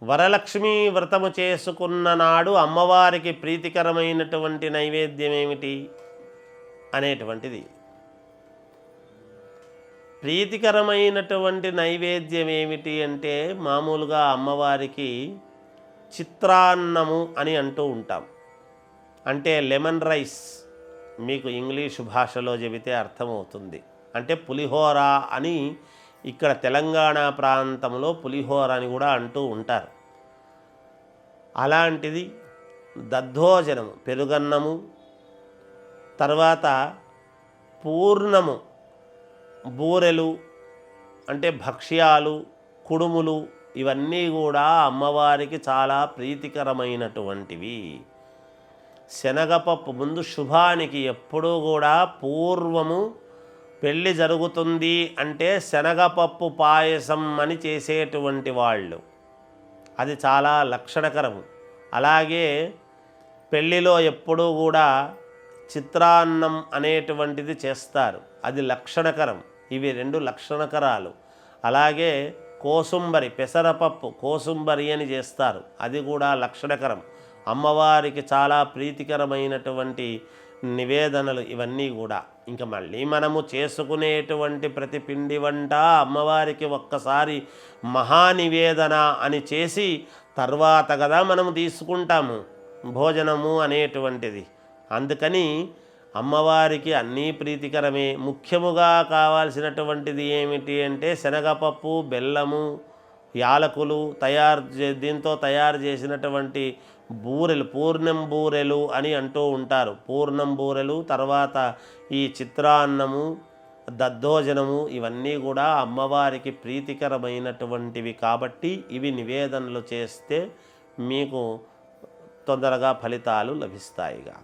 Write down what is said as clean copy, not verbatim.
వరలక్ష్మి వ్రతము చేసుకున్న నాడు అమ్మవారికి ప్రీతికరమైనటువంటి నైవేద్యం ఏమిటి అనేటువంటిది. ప్రీతికరమైనటువంటి నైవేద్యం ఏమిటి అంటే మామూలుగా అమ్మవారికి చిత్రాన్నము అని అంటూ ఉంటాం. అంటే లెమన్ రైస్, మీకు ఇంగ్లీషు భాషలో చెబితే అర్థమవుతుంది. అంటే పులిహోర అని ఇక్కడ తెలంగాణ ప్రాంతంలో పులిహోర అని కూడా అంటూ ఉంటారు. అలాంటిది దద్దోజనము, పెరుగన్నము, తర్వాత పూర్ణము, బూరెలు అంటే భక్ష్యాలు, కుడుములు, ఇవన్నీ కూడా అమ్మవారికి చాలా ప్రీతికరమైనటువంటివి. శనగపప్పు ముందు శుభానికి ఎప్పుడూ కూడా పూర్వము పెళ్ళి జరుగుతుంది అంటే శనగపప్పు పాయసం అని చేసేటువంటి వాళ్ళు, అది చాలా లక్షణకరము. అలాగే పెళ్ళిలో ఎప్పుడూ కూడా చిత్రాన్నం అనేటువంటిది చేస్తారు, అది లక్షణకరం. ఇవి రెండు లక్షణకరాలు. అలాగే కోసుంబరి, పెసరపప్పు కోసుంబరి అని చేస్తారు, అది కూడా లక్షణకరం. అమ్మవారికి చాలా ప్రీతికరమైనటువంటి నివేదనలు ఇవన్నీ కూడా. ఇంకా మళ్ళీ మనము చేసుకునేటువంటి ప్రతి పిండి వంట అమ్మవారికి ఒక్కసారి మహానివేదన అని చేసి తర్వాత కదా మనము తీసుకుంటాము భోజనము అనేటువంటిది. అందుకని అమ్మవారికి అన్నీ ప్రీతికరమే. ముఖ్యముగా కావాల్సినటువంటిది ఏమిటి అంటే శనగపప్పు, బెల్లము, యాలకులు దీంతో తయారు చేసినటువంటి బూరెలు, పూర్ణం బూరెలు అని అంటూ ఉంటారు. పూర్ణం బూరెలు, తర్వాత ఈ చిత్రాన్నము, దద్దోజనము, ఇవన్నీ కూడా అమ్మవారికి ప్రీతికరమైనటువంటివి. కాబట్టి ఇవి నివేదనలు చేస్తే మీకు తొందరగా ఫలితాలు లభిస్తాయిగా.